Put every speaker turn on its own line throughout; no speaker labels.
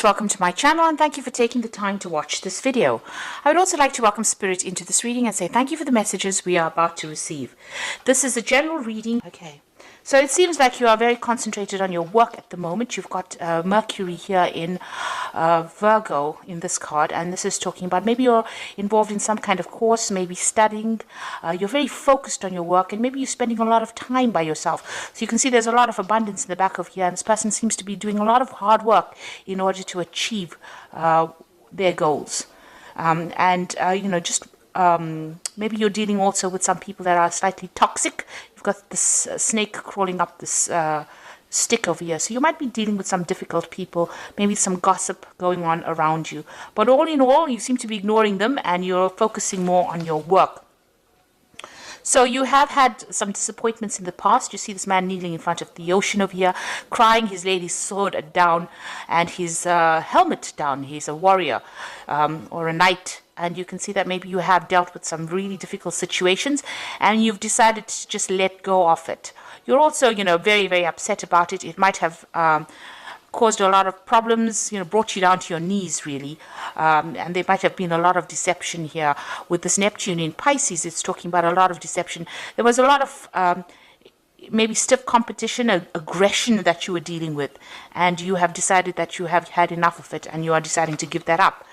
Welcome to my channel and thank you for taking the time to watch this video. I would also like to welcome Spirit into this reading and say thank you for the messages we are about to receive. This is a general reading. Okay. So it seems like you are very concentrated on your work at the moment. You've got Mercury here in Virgo in this card, and this is talking about maybe you're involved in some kind of course, maybe studying. You're very focused on your work, and maybe you're spending a lot of time by yourself. So you can see there's a lot of abundance in the back of here, and this person seems to be doing a lot of hard work in order to achieve their goals. Maybe you're dealing also with some people that are slightly toxic. You've got this snake crawling up this stick over here. So you might be dealing with some difficult people, maybe some gossip going on around you. But all in all, you seem to be ignoring them and you're focusing more on your work. So you have had some disappointments in the past. You see this man kneeling in front of the ocean over here, crying, his lady's sword down and his helmet down. He's a warrior or a knight. And you can see that maybe you have dealt with some really difficult situations and you've decided to just let go of it. You're also, very, very upset about it. It might have caused a lot of problems, brought you down to your knees, really. And there might have been a lot of deception here. With this Neptune in Pisces, it's talking about a lot of deception. There was a lot of maybe stiff competition, aggression that you were dealing with. And you have decided that you have had enough of it and you are deciding to give that up.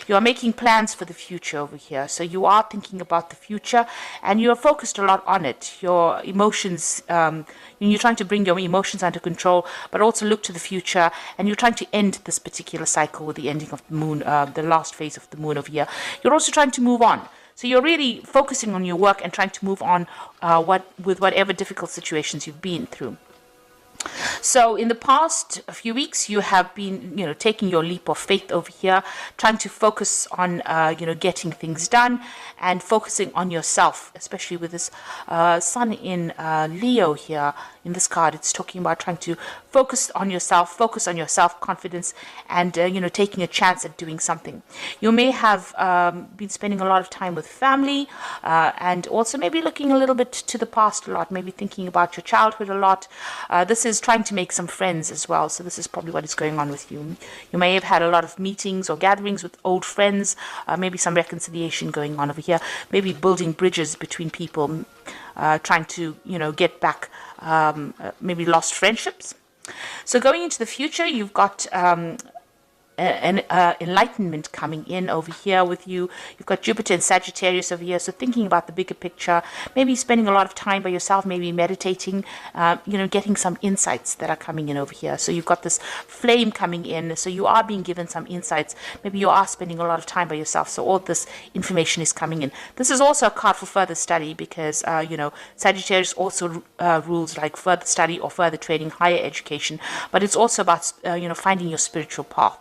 You are making plans for the future over here. So you are thinking about the future and you are focused a lot on it. Your emotions, you're trying to bring your emotions under control, but also look to the future. And you're trying to end this particular cycle with the ending of the moon, the last phase of the moon over here. You're also trying to move on. So you're really focusing on your work and trying to move on with whatever difficult situations you've been through. So in the past few weeks, you have been, taking your leap of faith over here, trying to focus on, getting things done and focusing on yourself, especially with this sun in Leo here in this card. It's talking about trying to focus on your self-confidence and, taking a chance at doing something. You may have been spending a lot of time with family and also maybe looking a little bit to the past a lot, maybe thinking about your childhood a lot. This is trying to make some friends as well. So this is probably what is going on with you. You may have had a lot of meetings or gatherings with old friends, maybe some reconciliation going on over here, maybe building bridges between people, trying to, get back maybe lost friendships. So going into the future, you've got an enlightenment coming in over here with you. You've got Jupiter and Sagittarius over here, so thinking about the bigger picture, maybe spending a lot of time by yourself, maybe meditating, getting some insights that are coming in over here. So you've got this flame coming in, so you are being given some insights. Maybe you are spending a lot of time by yourself, so all this information is coming in. This is also a card for further study because, Sagittarius also rules like further study or further training, higher education, but it's also about, finding your spiritual path.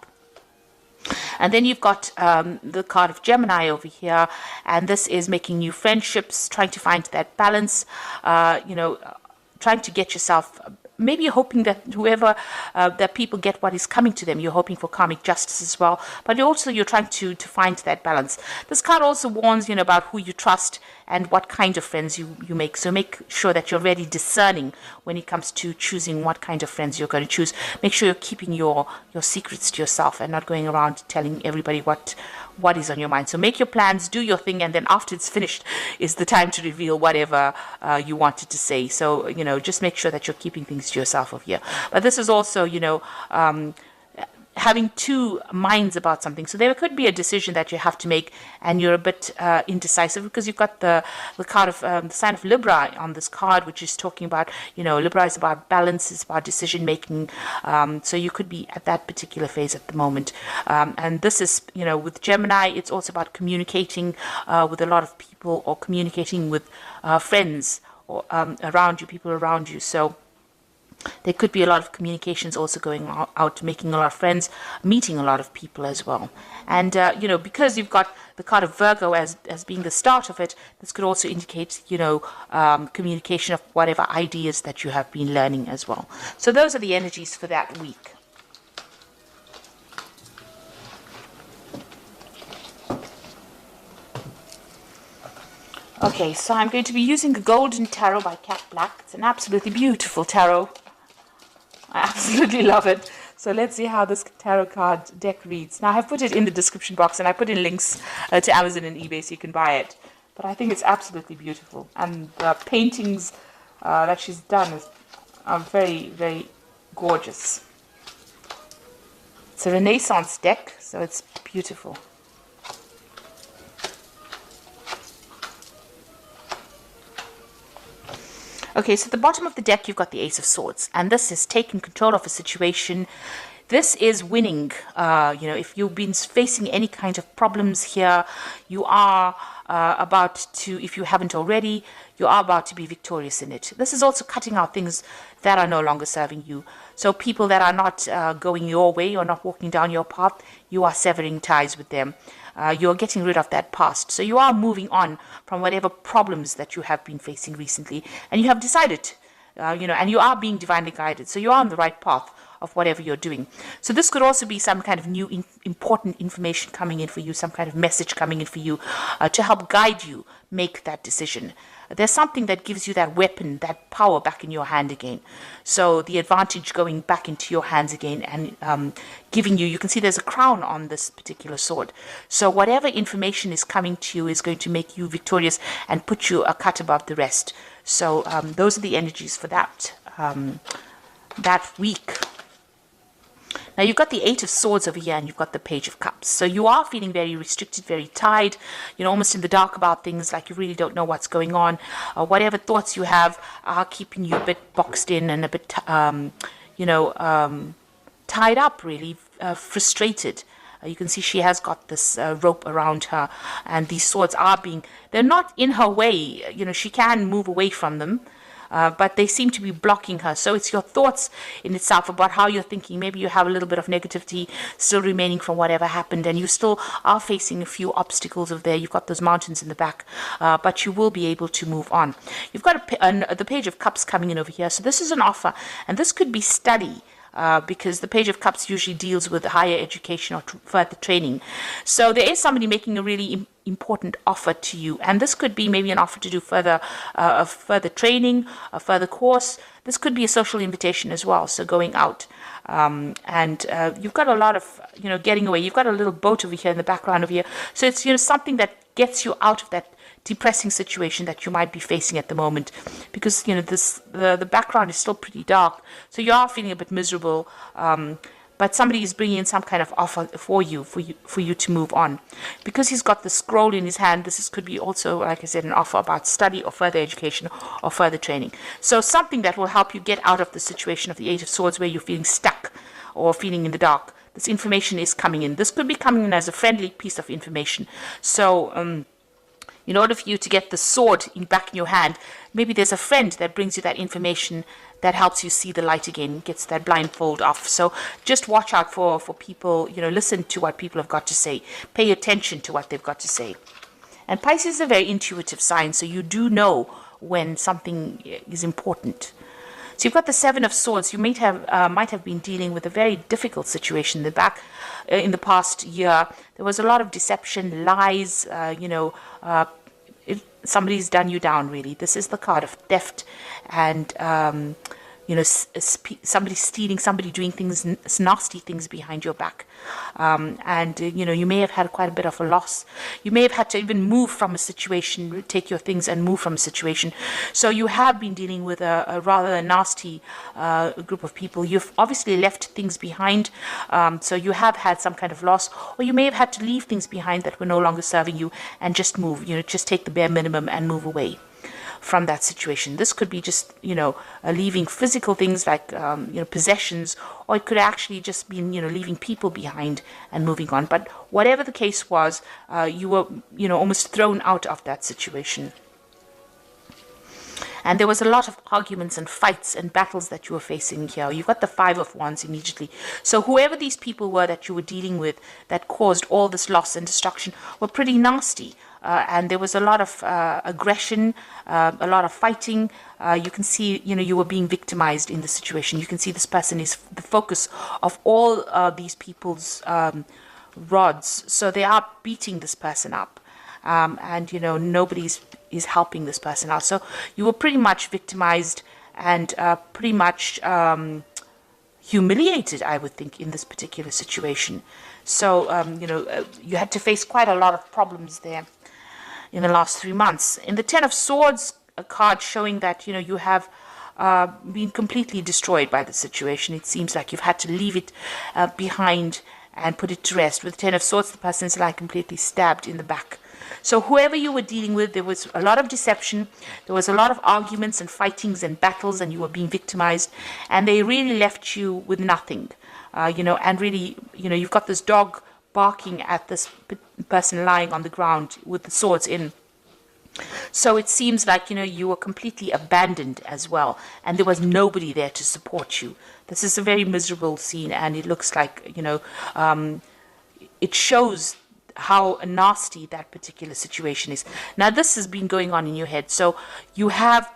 And then you've got the card of Gemini over here, and this is making new friendships, trying to find that balance, trying to get yourself, maybe you're hoping that that people get what is coming to them. You're hoping for karmic justice as well, but you're trying to find that balance. This card also warns, about who you trust and what kind of friends you make. So make sure that you're very discerning when it comes to choosing what kind of friends you're going to choose. Make sure you're keeping your secrets to yourself and not going around telling everybody what is on your mind. So make your plans, do your thing, and then after it's finished is the time to reveal whatever you wanted to say. So, just make sure that you're keeping things to yourself over here. But this is also, having two minds about something. So there could be a decision that you have to make and you're a bit indecisive because you've got the card of the sign of Libra on this card, which is talking about, Libra is about balance, it's about decision making. So you could be at that particular phase at the moment. And this is, with Gemini, it's also about communicating with a lot of people or communicating with friends or around you, people around you. So there could be a lot of communications also going out, making a lot of friends, meeting a lot of people as well. And, because you've got the card of Virgo as being the start of it, this could also indicate, communication of whatever ideas that you have been learning as well. So those are the energies for that week. Okay, so I'm going to be using the Golden Tarot by Cat Black. It's an absolutely beautiful tarot. I absolutely love it. So let's see how this tarot card deck reads. Now, I have put it in the description box, and I put in links to Amazon and eBay so you can buy it. But I think it's absolutely beautiful. And the paintings that she's done are very, very gorgeous. It's a Renaissance deck, so it's beautiful. Okay, so at the bottom of the deck, you've got the Ace of Swords, and this is taking control of a situation. This is winning. If you've been facing any kind of problems here, you are about to, if you haven't already, you are about to be victorious in it. This is also cutting out things that are no longer serving you. So people that are not going your way or not walking down your path, you are severing ties with them. You're getting rid of that past. So you are moving on from whatever problems that you have been facing recently. And you have decided, and you are being divinely guided. So you are on the right path of whatever you're doing. So this could also be some kind of new important information coming in for you, some kind of message coming in for you to help guide you make that decision. There's something that gives you that weapon, that power back in your hand again. So the advantage going back into your hands again and giving you can see there's a crown on this particular sword. So whatever information is coming to you is going to make you victorious and put you a cut above the rest. So those are the energies for that week. Now you've got the Eight of Swords over here and you've got the Page of Cups. So you are feeling very restricted, very tied, almost in the dark about things, like you really don't know what's going on. Whatever thoughts you have are keeping you a bit boxed in and a bit, tied up, really, frustrated. You can see she has got this rope around her, and these swords they're not in her way. She can move away from them. But they seem to be blocking her. So it's your thoughts in itself about how you're thinking. Maybe you have a little bit of negativity still remaining from whatever happened, and you still are facing a few obstacles over there. You've got those mountains in the back, but you will be able to move on. You've got the Page of Cups coming in over here. So this is an offer, and this could be study. Because the Page of Cups usually deals with higher education or further training. So there is somebody making a really important offer to you, and this could be maybe an offer to do further training, a further course. This could be a social invitation as well, so going out. And you've got a lot of, getting away. You've got a little boat over here in the background over here. So it's, something that gets you out of that depressing situation that you might be facing at the moment, because the background is still pretty dark, so you are feeling a bit miserable, but somebody is bringing in some kind of offer for you to move on. Because he's got the scroll in his hand, could be also, like I said, an offer about study or further education or further training. So something that will help you get out of the situation of the Eight of Swords where you're feeling stuck or feeling in the dark. This information is coming in. This could be coming in as a friendly piece of information. So in order for you to get the sword back in your hand, maybe there's a friend that brings you that information that helps you see the light again, gets that blindfold off. So just watch out for people, listen to what people have got to say. Pay attention to what they've got to say. And Pisces is a very intuitive sign, so you do know when something is important. So you've got the Seven of Swords. You might have been dealing with a very difficult situation in the past year. There was a lot of deception, lies, somebody's done you down, really. This is the card of theft and somebody stealing, somebody doing nasty things behind your back. You may have had quite a bit of a loss. You may have had to even move from a situation, take your things and move from a situation. So you have been dealing with a rather nasty group of people. You've obviously left things behind. So you have had some kind of loss, or you may have had to leave things behind that were no longer serving you and just move, just take the bare minimum and move away from that situation. This could be just, leaving physical things like, possessions, or it could actually just be, leaving people behind and moving on. But whatever the case was, you were, almost thrown out of that situation. And there was a lot of arguments and fights and battles that you were facing here. You've got the Five of Wands immediately. So whoever these people were that you were dealing with that caused all this loss and destruction were pretty nasty. And there was a lot of aggression, a lot of fighting. You can see, you were being victimized in the situation. You can see this person is the focus of all these people's rods. So they are beating this person up. And nobody is helping this person out. So you were pretty much victimized and pretty much humiliated, I would think, in this particular situation. So, you had to face quite a lot of problems there in the last 3 months. In the Ten of Swords, a card showing that, you have been completely destroyed by the situation. It seems like you've had to leave it behind and put it to rest. With the Ten of Swords, the person is like completely stabbed in the back. So whoever you were dealing with, there was a lot of deception, there was a lot of arguments and fightings and battles, and you were being victimized, and they really left you with nothing, and really, you've got this dog barking at this person lying on the ground with the swords in. So it seems like, you were completely abandoned as well, and there was nobody there to support you. This is a very miserable scene, and it looks like, it shows how nasty that particular situation is. Now, this has been going on in your head, so you have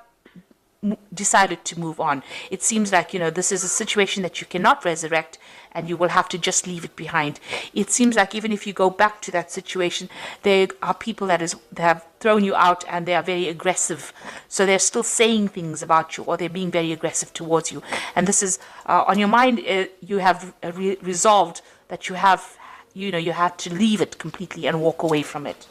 decided to move on. It sees like, this is a situation that you cannot resurrect, and you will have to just leave it behind. It seems like even if you go back to that situation, there are people that have thrown you out, and they are very aggressive. So they're still saying things about you, or they're being very aggressive towards you. And this is on your mind. You have resolved that you have, you had to leave it completely and walk away from it.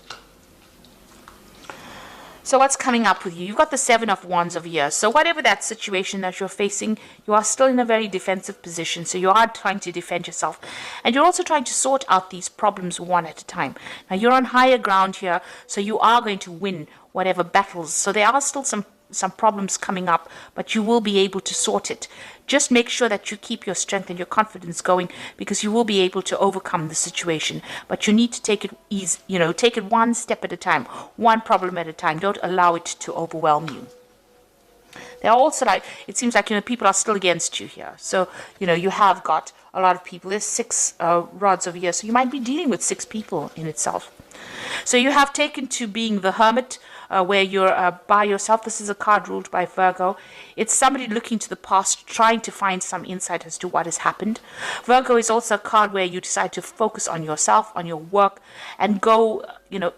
So what's coming up with you? You've got the Seven of Wands over here. So whatever that situation that you're facing, you are still in a very defensive position. So you are trying to defend yourself. And you're also trying to sort out these problems one at a time. Now, you're on higher ground here, so you are going to win whatever battles. So there are still some problems coming up, but you will be able to sort it. Just make sure that you keep your strength and your confidence going, because you will be able to overcome the situation. But you need to take it easy, take it one step at a time, one problem at a time. Don't allow it to overwhelm you. There are also, it seems like, people are still against you here. So, you have got a lot of people. There's 6 rods over here, so you might be dealing with 6 people in itself. So you have taken to being the hermit, where you're by yourself. This is a card ruled by Virgo. It's somebody looking to the past, trying to find some insight as to what has happened. Virgo is also a card where you decide to focus on yourself, on your work, and go,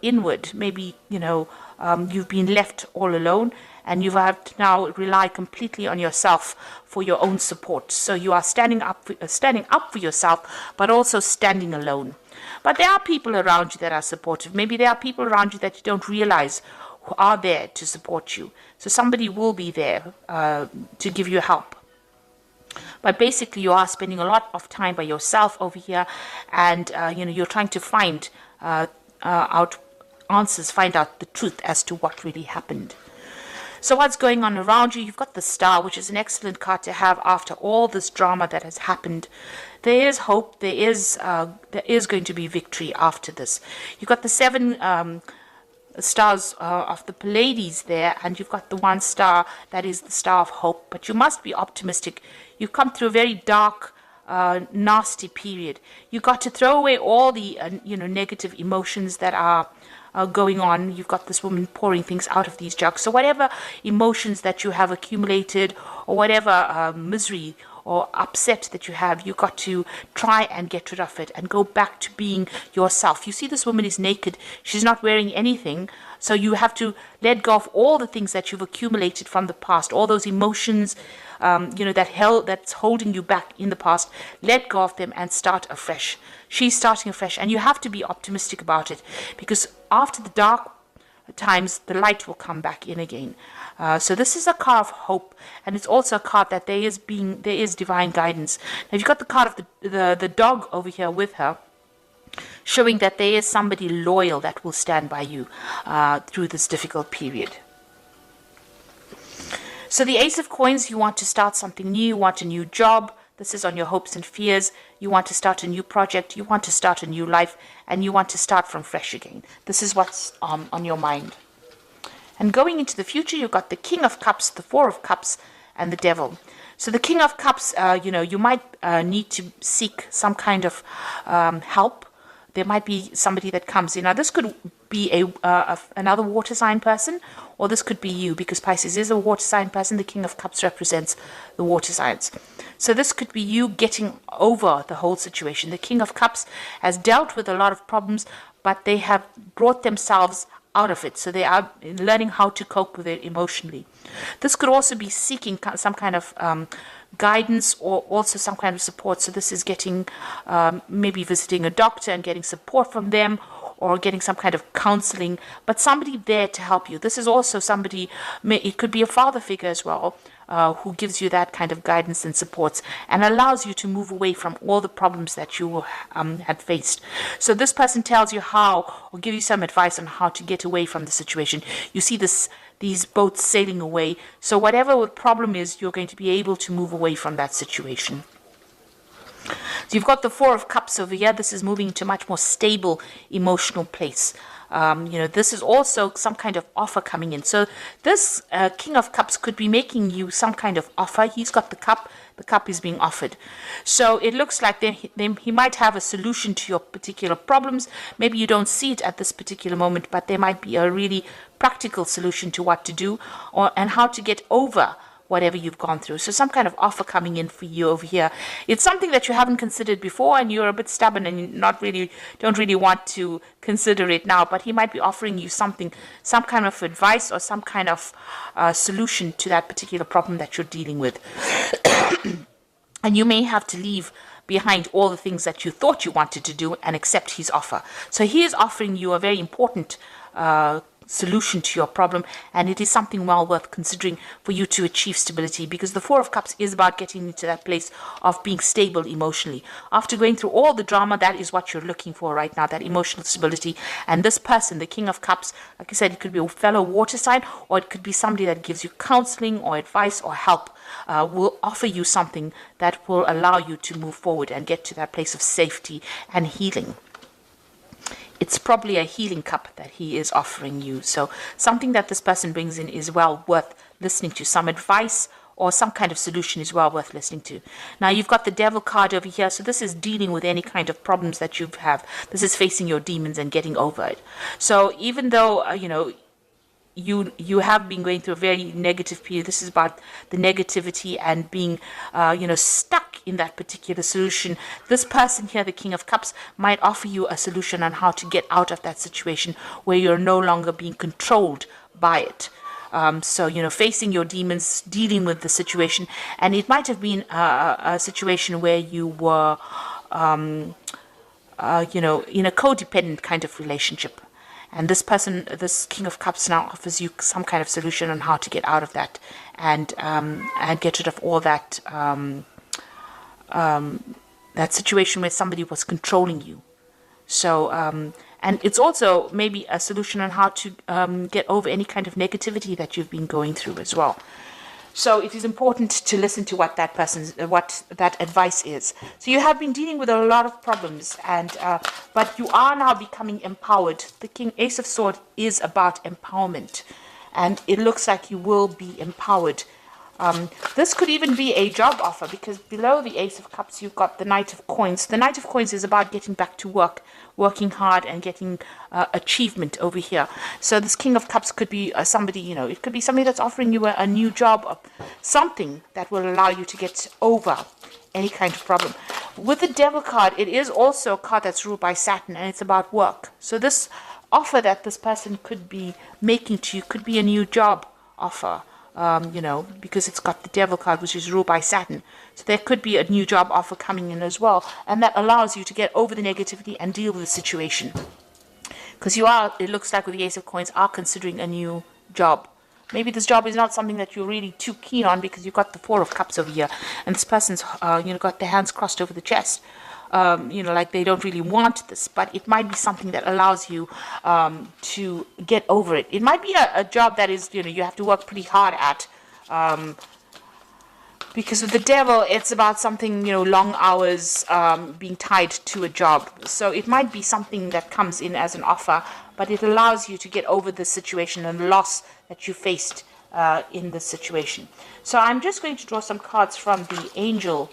inward. Maybe, you've been left all alone, and you have to now rely completely on yourself for your own support. So you are standing up for yourself, but also standing alone. But there are people around you that are supportive. Maybe there are people around you that you don't realize who are there to support you. So somebody will be there to give you help. But basically, you are spending a lot of time by yourself over here, and you're trying to find out answers, find out the truth as to what really happened. So what's going on around you? You've got the Star, which is an excellent card to have after all this drama that has happened. There is hope. There is going to be victory after this. You've got the 7 stars of the Pleiades there, and you've got the 1 star that is the star of hope. But you must be optimistic. You've come through a very dark, nasty period. You've got to throw away all the negative emotions that are going on. You've got this woman pouring things out of these jugs. So whatever emotions that you have accumulated, or whatever misery or upset that you have, you've got to try and get rid of it and go back to being yourself. You see, this woman is naked. She's not wearing anything. So you have to let go of all the things that you've accumulated from the past, all those emotions, that's holding you back in the past. Let go of them and start afresh. She's starting afresh, and you have to be optimistic about it, because after the dark times, the light will come back in again. So this is a card of hope, and it's also a card that there is divine guidance. Now, you've got the card of the dog over here with her, showing that there is somebody loyal that will stand by you through this difficult period. So the Ace of Coins, you want to start something new, you want a new job. This is on your hopes and fears. You want to start a new project, you want to start a new life, and you want to start from fresh again. This is what's on your mind. And going into the future, you've got the King of Cups, the 4 of Cups, and the Devil. So the King of Cups, you might need to seek some kind of help. There might be somebody that comes in. Now, this could be another water sign person, or this could be you, because Pisces is a water sign person. The King of Cups represents the water signs. So this could be you getting over the whole situation. The King of Cups has dealt with a lot of problems, but they have brought themselves out of it. So they are learning how to cope with it emotionally. This could also be seeking some kind of guidance or also some kind of support. So this is getting, maybe visiting a doctor and getting support from them, or getting some kind of counseling, but somebody there to help you. This is also somebody, it could be a father figure as well, who gives you that kind of guidance and supports and allows you to move away from all the problems that you had faced. So this person tells you how, or give you some advice on how to get away from the situation. You see these boats sailing away. So whatever the problem is, you're going to be able to move away from that situation. So you've got the Four of Cups over here. This is moving to a much more stable emotional place. This is also some kind of offer coming in. So this King of Cups could be making you some kind of offer. He's got the cup is being offered. So it looks like he might have a solution to your particular problems. Maybe you don't see it at this particular moment, but there might be a really practical solution to what to do and how to get over whatever you've gone through. So some kind of offer coming in for you over here. It's something that you haven't considered before, and you're a bit stubborn and you don't really want to consider it now, but he might be offering you something, some kind of advice or some kind of solution to that particular problem that you're dealing with. And you may have to leave behind all the things that you thought you wanted to do and accept his offer. So he is offering you a very important solution to your problem, and it is something well worth considering for you to achieve stability, because the Four of Cups is about getting into that place of being stable emotionally. After going through all the drama, that is what you're looking for right now, that emotional stability. And this person, the King of Cups, like I said, it could be a fellow water sign, or it could be somebody that gives you counseling or advice or help, will offer you something that will allow you to move forward and get to that place of safety and healing. It's probably a healing cup that he is offering you. So something that this person brings in is well worth listening to. Some advice or some kind of solution is well worth listening to. Now you've got the Devil card over here. So this is dealing with any kind of problems that you have. This is facing your demons and getting over it. So even though, you have been going through a very negative period. This is about the negativity and being, stuck in that particular solution. This person here, the King of Cups, might offer you a solution on how to get out of that situation where you're no longer being controlled by it. Facing your demons, dealing with the situation. And it might have been a situation where you were, in a codependent kind of relationship. And this person, this King of Cups, now offers you some kind of solution on how to get out of that and get rid of all that that situation where somebody was controlling you. So, and it's also maybe a solution on how to get over any kind of negativity that you've been going through as well. So it is important to listen to what that advice is. So you have been dealing with a lot of problems, but you are now becoming empowered. The Ace of Swords is about empowerment, and it looks like you will be empowered. This could even be a job offer, because below the Ace of Cups you've got the Knight of Coins. The Knight of Coins is about getting back to work, working hard and getting achievement over here. So this King of Cups could be somebody, it could be somebody that's offering you a new job, or something that will allow you to get over any kind of problem. With the Devil card, it is also a card that's ruled by Saturn, and it's about work. So this offer that this person could be making to you could be a new job offer. Because it's got the Devil card, which is ruled by Saturn. So there could be a new job offer coming in as well. And that allows you to get over the negativity and deal with the situation. Because it looks like with the Ace of Coins, are considering a new job. Maybe this job is not something that you're really too keen on, because you've got the Four of Cups over here. And this person's, got their hands crossed over the chest. Like they don't really want this, but it might be something that allows you to get over it. It might be a job that is, you have to work pretty hard at, because with the Devil, it's about something, long hours, being tied to a job. So it might be something that comes in as an offer, but it allows you to get over the situation and loss that you faced in this situation. So I'm just going to draw some cards from the Angel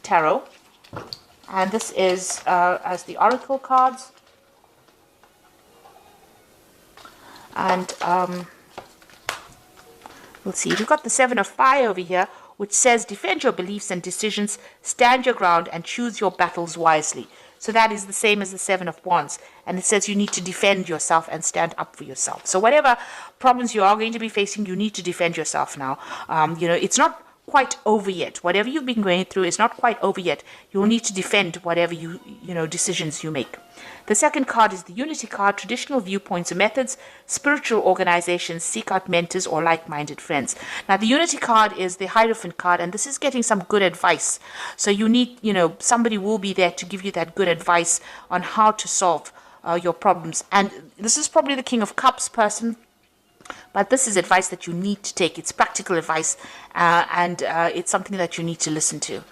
Tarot. And this is as the Oracle cards. And we'll see. We've got the Seven of Fire over here, which says, defend your beliefs and decisions, stand your ground, and choose your battles wisely. So that is the same as the Seven of Wands. And it says you need to defend yourself and stand up for yourself. So whatever problems you are going to be facing, you need to defend yourself now. It's not quite over yet. Whatever you've been going through is not quite over yet. You'll need to defend whatever decisions you make. The second card is the Unity card, traditional viewpoints or methods, spiritual organizations, seek out mentors or like-minded friends. Now, the Unity card is the Hierophant card, and this is getting some good advice. So you need, somebody will be there to give you that good advice on how to solve your problems. And this is probably the King of Cups person, but this is advice that you need to take. It's practical advice, and it's something that you need to listen to.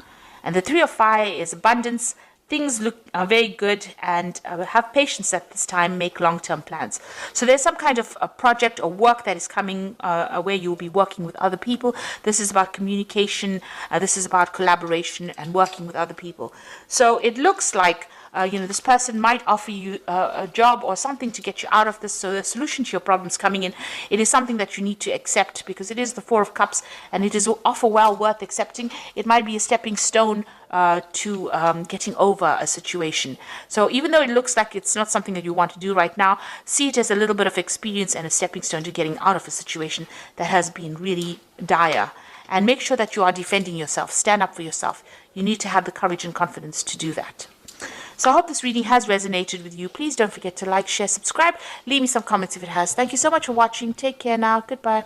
And the Three of Fire is abundance. Things look very good, and have patience at this time. Make long-term plans. So there's some kind of a project or work that is coming where you'll be working with other people. This is about communication. This is about collaboration and working with other people. So it looks like this person might offer you a job or something to get you out of this. So the solution to your problems coming in, it is something that you need to accept, because it is the Four of Cups, and it is offer well worth accepting. It might be a stepping stone to getting over a situation. So even though it looks like it's not something that you want to do right now, see it as a little bit of experience and a stepping stone to getting out of a situation that has been really dire. And make sure that you are defending yourself. Stand up for yourself. You need to have the courage and confidence to do that. So I hope this reading has resonated with you. Please don't forget to like, share, subscribe. Leave me some comments if it has. Thank you so much for watching. Take care now. Goodbye.